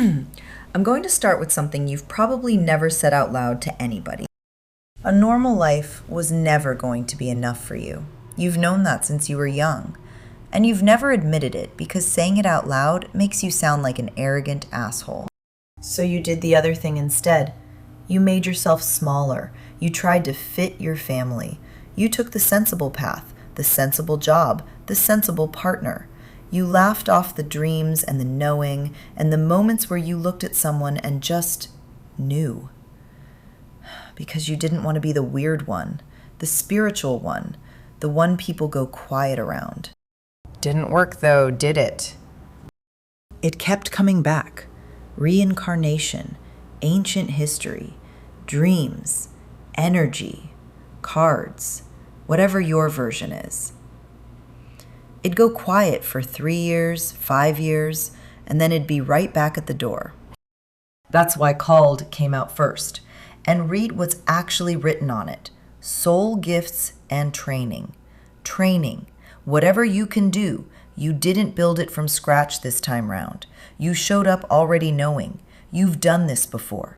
I'm going to start with something you've probably never said out loud to anybody. A normal life was never going to be enough for you. You've known that since you were young. And you've never admitted it because saying it out loud makes you sound like an arrogant asshole. So you did the other thing instead. You made yourself smaller. You tried to fit your family. You took the sensible path, the sensible job, the sensible partner. You laughed off the dreams and the knowing and the moments where you looked at someone and just knew. Because you didn't want to be the weird one, the spiritual one, the one people go quiet around. Didn't work though, did it? It kept coming back. Reincarnation, ancient history, dreams, energy, cards, whatever your version is. It'd go quiet for 3 years, 5 years, and then it'd be right back at the door. That's why Called came out first. And read what's actually written on it. Soul gifts and training. Training. Whatever you can do, you didn't build it from scratch this time round. You showed up already knowing. You've done this before.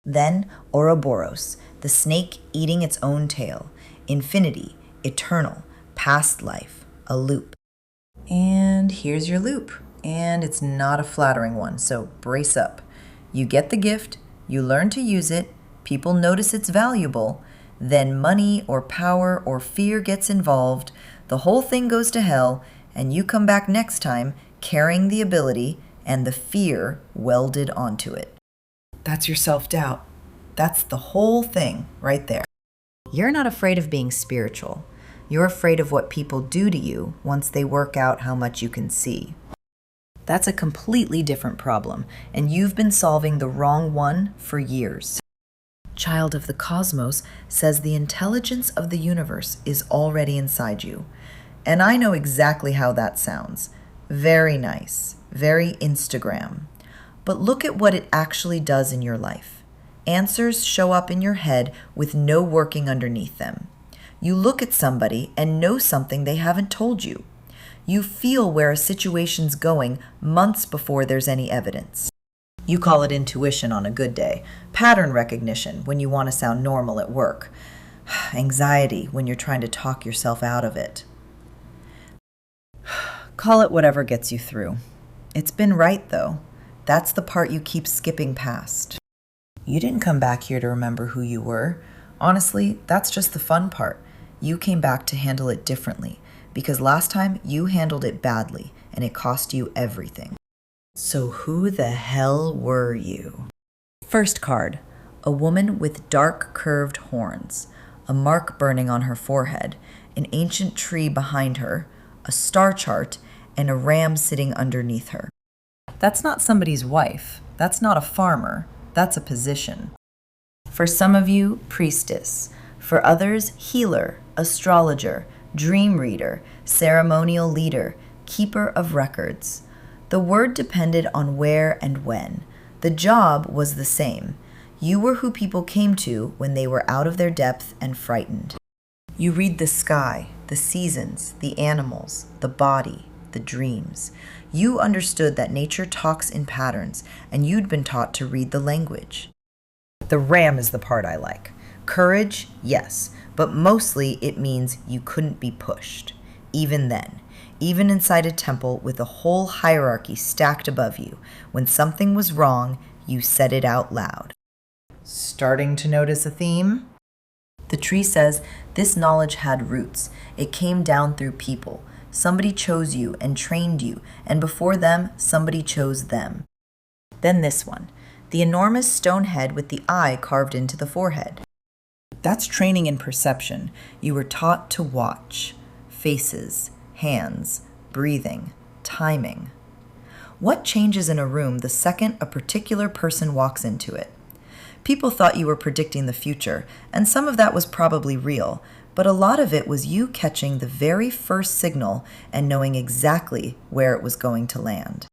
Then Ouroboros, the snake eating its own tail. Infinity, eternal, past life, a loop. And here's your loop. And it's not a flattering one, so brace up. You get the gift, you learn to use it, people notice it's valuable, then money or power or fear gets involved, the whole thing goes to hell, and you come back next time carrying the ability and the fear welded onto it. That's your self-doubt. That's the whole thing right there. You're not afraid of being spiritual. You're afraid of what people do to you once they work out how much you can see. That's a completely different problem, and you've been solving the wrong one for years. Child of the Cosmos says the intelligence of the universe is already inside you. And I know exactly how that sounds. Very nice. Very Instagram. But look at what it actually does in your life. Answers show up in your head with no working underneath them. You look at somebody and know something they haven't told you. You feel where a situation's going months before there's any evidence. You call it intuition on a good day, pattern recognition when you want to sound normal at work, anxiety when you're trying to talk yourself out of it. Call it whatever gets you through. It's been right, though. That's the part you keep skipping past. You didn't come back here to remember who you were. Honestly, that's just the fun part. You came back to handle it differently, because last time you handled it badly, and it cost you everything. So who the hell were you? First card, a woman with dark curved horns, a mark burning on her forehead, an ancient tree behind her, a star chart, and a ram sitting underneath her. That's not somebody's wife. That's not a farmer. That's a position. For some of you, priestess. For others, healer, astrologer, dream reader, ceremonial leader, keeper of records. The word depended on where and when. The job was the same. You were who people came to when they were out of their depth and frightened. You read the sky, the seasons, the animals, the body, the dreams. You understood that nature talks in patterns, and you'd been taught to read the language. The ram is the part I like. Courage, yes, but mostly it means you couldn't be pushed. Even then. Even inside a temple with a whole hierarchy stacked above you. When something was wrong, you said it out loud. Starting to notice a theme? The tree says this knowledge had roots. It came down through people. Somebody chose you and trained you, and before them, somebody chose them. Then this one, the enormous stone head with the eye carved into the forehead. That's training in perception. You were taught to watch. Faces, hands, breathing, timing. What changes in a room the second a particular person walks into it? People thought you were predicting the future, and some of that was probably real, but a lot of it was you catching the very first signal and knowing exactly where it was going to land.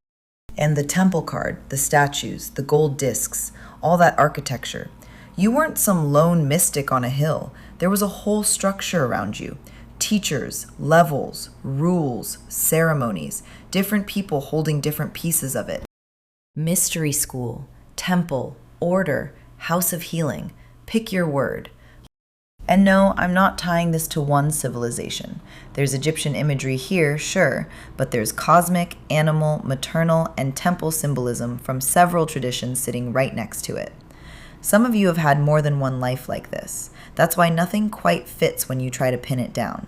And the temple card, the statues, the gold discs, all that architecture. You weren't some lone mystic on a hill. There was a whole structure around you. Teachers, levels, rules, ceremonies, different people holding different pieces of it. Mystery school, temple, order, house of healing. Pick your word. And no, I'm not tying this to one civilization. There's Egyptian imagery here, sure, but there's cosmic, animal, maternal, and temple symbolism from several traditions sitting right next to it. Some of you have had more than one life like this. That's why nothing quite fits when you try to pin it down.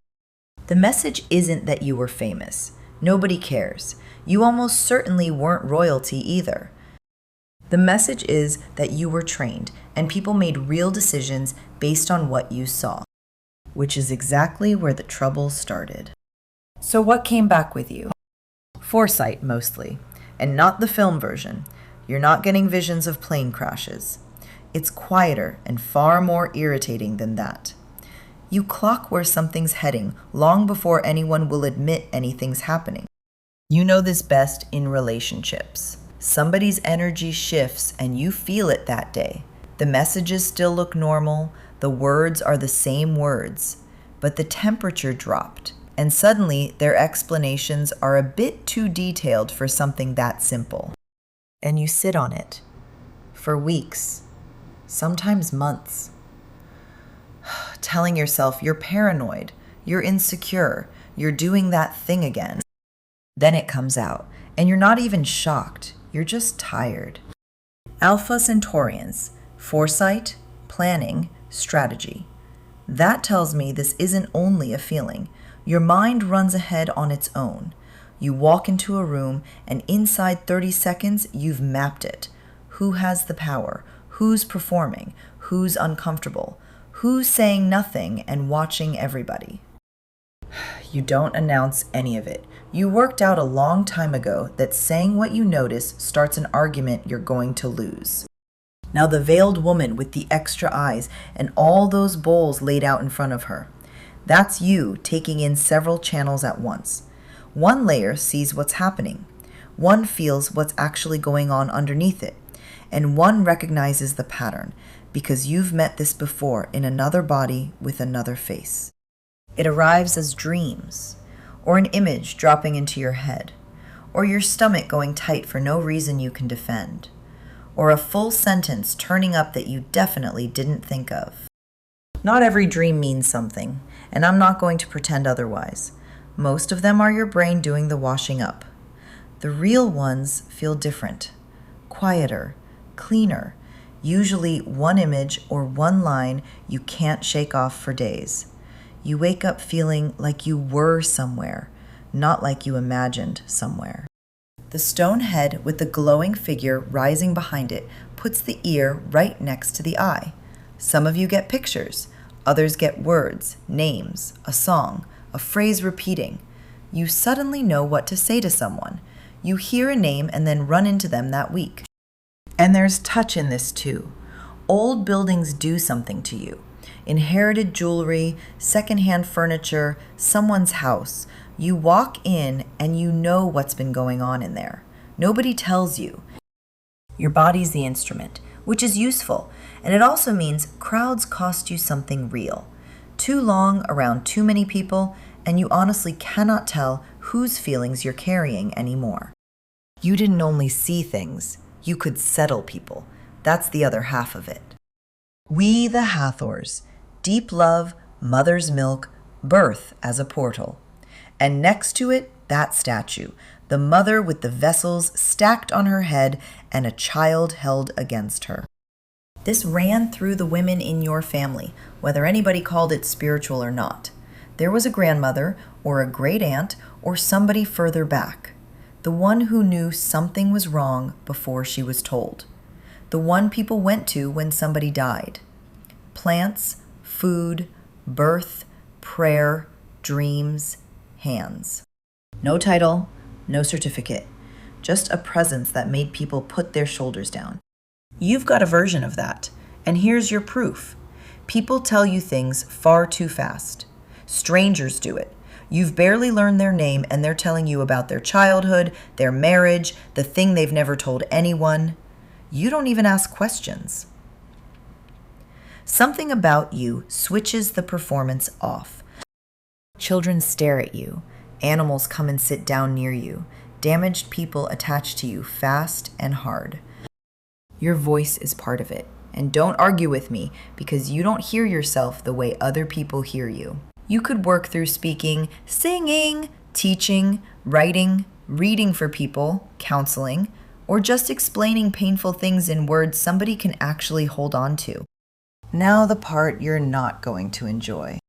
The message isn't that you were famous. Nobody cares. You almost certainly weren't royalty either. The message is that you were trained, and people made real decisions based on what you saw, which is exactly where the trouble started. So what came back with you? Foresight, mostly, and not the film version. You're not getting visions of plane crashes. It's quieter and far more irritating than that. You clock where something's heading long before anyone will admit anything's happening. You know this best in relationships. Somebody's energy shifts and you feel it that day. The messages still look normal, the words are the same words, but the temperature dropped, and suddenly their explanations are a bit too detailed for something that simple. And you sit on it for weeks, sometimes months, telling yourself you're paranoid, you're insecure, you're doing that thing again. Then it comes out, and you're not even shocked. You're just tired. Alpha Centaurians, foresight, planning, strategy. That tells me this isn't only a feeling. Your mind runs ahead on its own. You walk into a room, and inside 30 seconds, you've mapped it. Who has the power? Who's performing? Who's uncomfortable? Who's saying nothing and watching everybody? You don't announce any of it. You worked out a long time ago that saying what you notice starts an argument you're going to lose. Now the veiled woman with the extra eyes and all those bowls laid out in front of her. That's you taking in several channels at once. One layer sees what's happening. One feels what's actually going on underneath it. And one recognizes the pattern because you've met this before in another body with another face. It arrives as dreams, or an image dropping into your head, or your stomach going tight for no reason you can defend, or a full sentence turning up that you definitely didn't think of. Not every dream means something, and I'm not going to pretend otherwise. Most of them are your brain doing the washing up. The real ones feel different, quieter, cleaner, usually one image or one line you can't shake off for days. You wake up feeling like you were somewhere, not like you imagined somewhere. The stone head with the glowing figure rising behind it puts the ear right next to the eye. Some of you get pictures, others get words, names, a song, a phrase repeating. You suddenly know what to say to someone. You hear a name and then run into them that week. And there's touch in this too. Old buildings do something to you. Inherited jewelry, secondhand furniture, someone's house. You walk in and you know what's been going on in there. Nobody tells you. Your body's the instrument, which is useful, and it also means crowds cost you something real. Too long around too many people, and you honestly cannot tell whose feelings you're carrying anymore. You didn't only see things, you could settle people. That's the other half of it. We the Hathors. Deep love, mother's milk, birth as a portal. And next to it, that statue, the mother with the vessels stacked on her head and a child held against her. This ran through the women in your family, whether anybody called it spiritual or not. There was a grandmother, or a great aunt, or somebody further back. The one who knew something was wrong before she was told. The one people went to when somebody died. Plants, food, birth, prayer, dreams, hands. No title, no certificate, just a presence that made people put their shoulders down. You've got a version of that, and here's your proof. People tell you things far too fast. Strangers do it. You've barely learned their name, and they're telling you about their childhood, their marriage, the thing they've never told anyone. You don't even ask questions. Something about you switches the performance off. Children stare at you. Animals come and sit down near you. damaged people attached to you fast and hard. Your voice is part of it. And don't argue with me because you don't hear yourself the way other people hear you. You could work through speaking, singing, teaching, writing, reading for people, counseling, or just explaining painful things in words somebody can actually hold on to. Now the part you're not going to enjoy.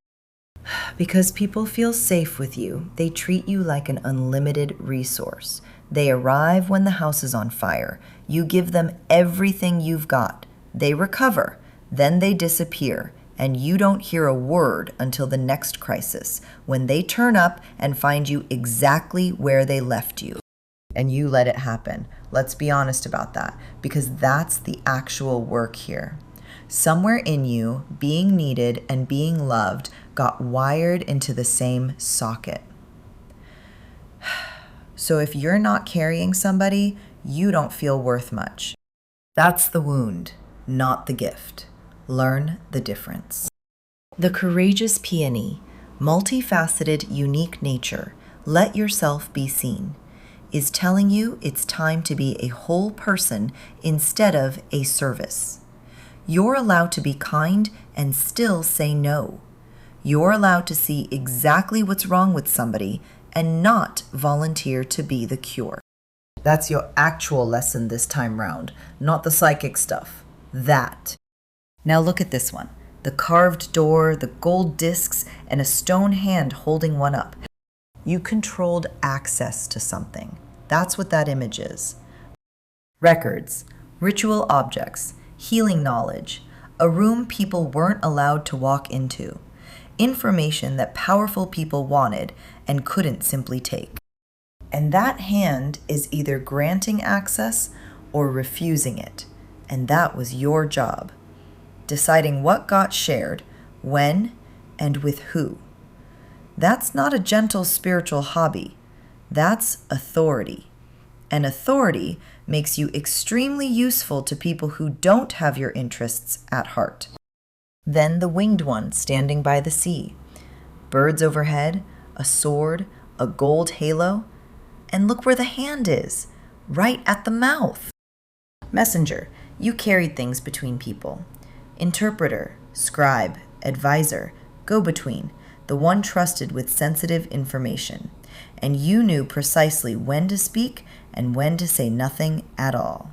Because people feel safe with you, they treat you like an unlimited resource. They arrive when the house is on fire. You give them everything you've got. They recover, then they disappear, and you don't hear a word until the next crisis, when they turn up and find you exactly where they left you. And you let it happen. Let's be honest about that, because that's the actual work here. Somewhere in you, being needed and being loved got wired into the same socket. So if you're not carrying somebody, you don't feel worth much. That's the wound, not the gift. Learn the difference. The courageous peony, multifaceted, unique nature, let yourself be seen, is telling you it's time to be a whole person instead of a service. You're allowed to be kind and still say no. You're allowed to see exactly what's wrong with somebody and not volunteer to be the cure. That's your actual lesson this time round, not the psychic stuff. That. Now look at this one. The carved door, the gold discs, and a stone hand holding one up. You controlled access to something. That's what that image is. Records, ritual objects, healing knowledge, a room people weren't allowed to walk into, information that powerful people wanted and couldn't simply take. And that hand is either granting access or refusing it. And that was your job. Deciding what got shared, when, and with who. That's not a gentle spiritual hobby. That's authority. And authority makes you extremely useful to people who don't have your interests at heart. Then the winged one standing by the sea. Birds overhead, a sword, a gold halo, and look where the hand is, right at the mouth. Messenger, you carried things between people. Interpreter, scribe, advisor, go-between, the one trusted with sensitive information. And you knew precisely when to speak and when to say nothing at all.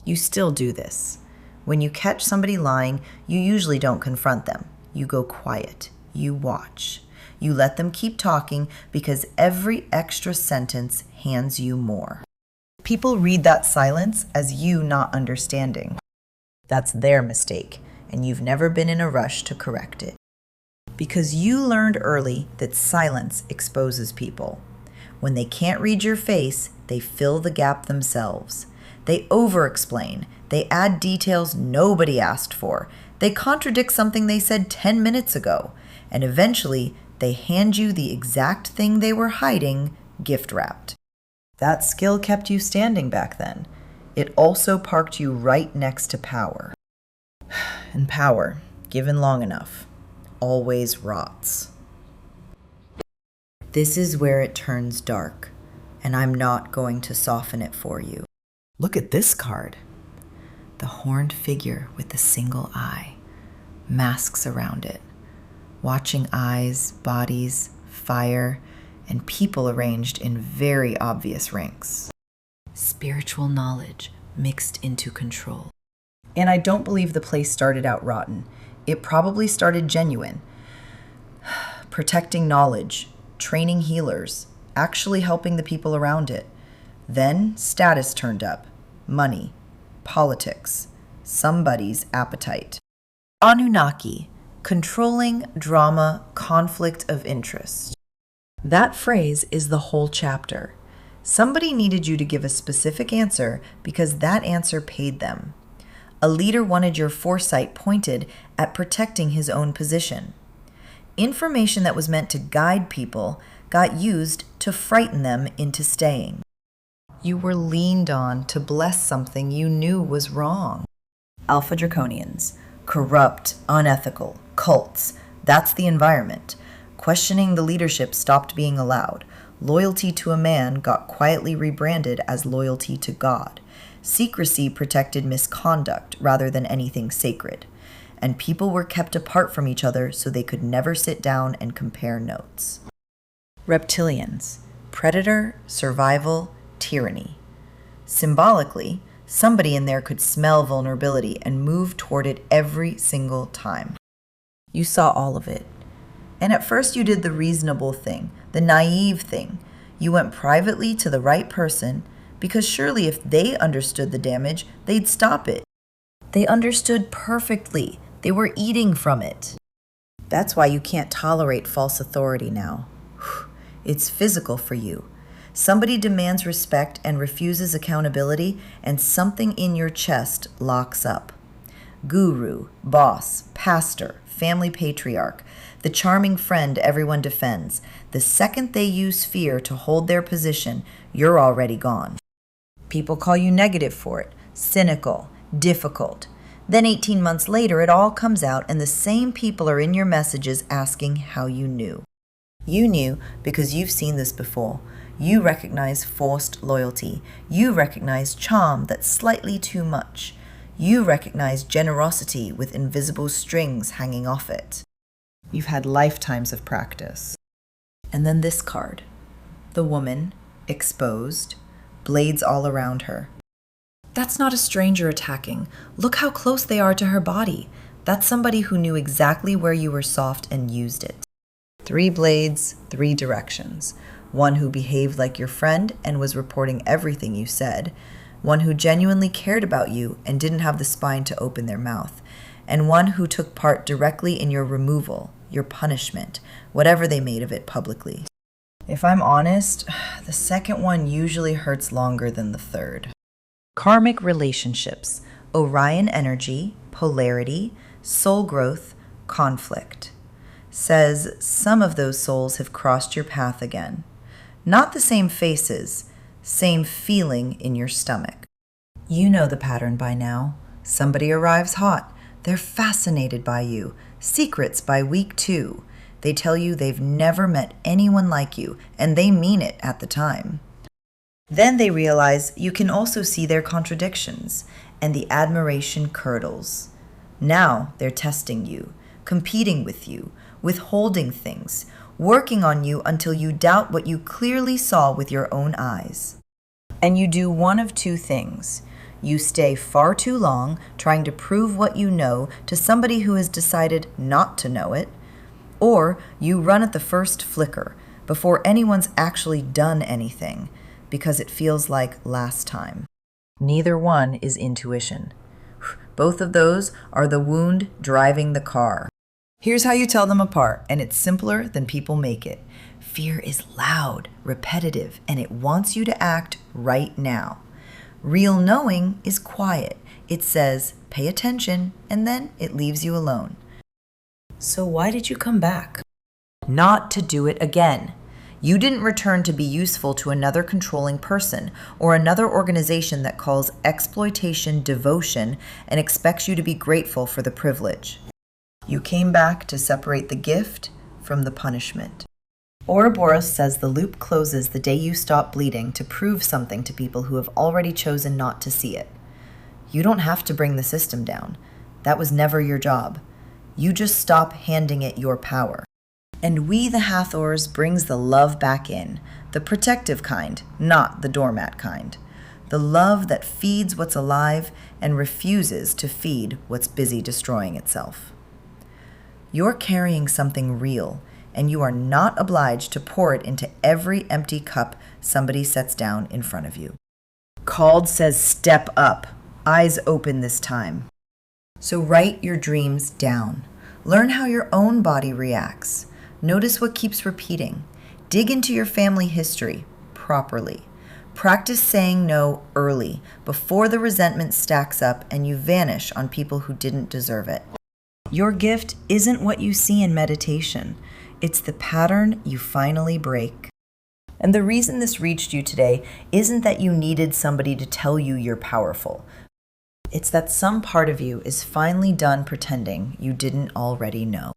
You still do this. When you catch somebody lying, you usually don't confront them. You go quiet. You watch. You let them keep talking because every extra sentence hands you more. People read that silence as you not understanding. That's their mistake, and you've never been in a rush to correct it. Because you learned early that silence exposes people. When they can't read your face, they fill the gap themselves. They over-explain. They add details nobody asked for. They contradict something they said 10 minutes ago. And eventually, they hand you the exact thing they were hiding, gift-wrapped. That skill kept you standing back then. It also parked you right next to power. And power, given long enough, always rots. This is where it turns dark, and I'm not going to soften it for you. Look at this card. The horned figure with the single eye, masks around it, watching eyes, bodies, fire, and people arranged in very obvious ranks. Spiritual knowledge mixed into control. And I don't believe the place started out rotten. It probably started genuine. Protecting knowledge, training healers, actually helping the people around it. Then status turned up. Money, politics, somebody's appetite. Anunnaki, controlling drama, conflict of interest. That phrase is the whole chapter. Somebody needed you to give a specific answer because that answer paid them. A leader wanted your foresight pointed at protecting his own position. Information that was meant to guide people got used to frighten them into staying. You were leaned on to bless something you knew was wrong. Alpha Draconians, corrupt, unethical, cults, that's the environment. Questioning the leadership stopped being allowed. Loyalty to a man got quietly rebranded as loyalty to God. Secrecy protected misconduct rather than anything sacred. And people were kept apart from each other so they could never sit down and compare notes. Reptilians: predator, survival, tyranny. Symbolically, somebody in there could smell vulnerability and move toward it every single time. You saw all of it. And at first you did the reasonable thing, the naive thing. You went privately to the right person because surely if they understood the damage, they'd stop it. They understood perfectly. They were eating from it. That's why you can't tolerate false authority now. It's physical for you. Somebody demands respect and refuses accountability, and something in your chest locks up. Guru, boss, pastor, family patriarch, the charming friend everyone defends. The second they use fear to hold their position, you're already gone. People call you negative for it, cynical, difficult. Then 18 months later, it all comes out and the same people are in your messages asking how you knew. You knew because you've seen this before. You recognize forced loyalty. You recognize charm that's slightly too much. You recognize generosity with invisible strings hanging off it. You've had lifetimes of practice. And then this card. The woman, exposed, blades all around her. That's not a stranger attacking. Look how close they are to her body. That's somebody who knew exactly where you were soft and used it. 3 blades, 3 directions. One who behaved like your friend and was reporting everything you said. One who genuinely cared about you and didn't have the spine to open their mouth. And one who took part directly in your removal, your punishment, whatever they made of it publicly. If I'm honest, the second one usually hurts longer than the third. Karmic relationships: Orion energy, polarity, soul growth, conflict. Says some of those souls have crossed your path again. Not the same faces, same feeling in your stomach. You know the pattern by now. Somebody arrives hot. They're fascinated by you. Secrets by week 2. They tell you they've never met anyone like you, and they mean it at the time. Then they realize you can also see their contradictions, and the admiration curdles. Now they're testing you, competing with you, withholding things, working on you until you doubt what you clearly saw with your own eyes. And you do one of 2 things. You stay far too long trying to prove what you know to somebody who has decided not to know it, or you run at the first flicker before anyone's actually done anything, because it feels like last time. Neither one is intuition. Both of those are the wound driving the car. Here's how you tell them apart, and it's simpler than people make it. Fear is loud, repetitive, and it wants you to act right now. Real knowing is quiet. It says, pay attention, and then it leaves you alone. So why did you come back? Not to do it again. You didn't return to be useful to another controlling person or another organization that calls exploitation devotion and expects you to be grateful for the privilege. You came back to separate the gift from the punishment. Ouroboros says the loop closes the day you stop bleeding to prove something to people who have already chosen not to see it. You don't have to bring the system down. That was never your job. You just stop handing it your power. And we, the Hathors, brings the love back in, the protective kind, not the doormat kind. The love that feeds what's alive and refuses to feed what's busy destroying itself. You're carrying something real, and you are not obliged to pour it into every empty cup somebody sets down in front of you. Called says step up, eyes open this time. So write your dreams down. Learn how your own body reacts. Notice what keeps repeating. Dig into your family history properly. Practice saying no early, before the resentment stacks up and you vanish on people who didn't deserve it. Your gift isn't what you see in meditation. It's the pattern you finally break. And the reason this reached you today isn't that you needed somebody to tell you you're powerful. It's that some part of you is finally done pretending you didn't already know.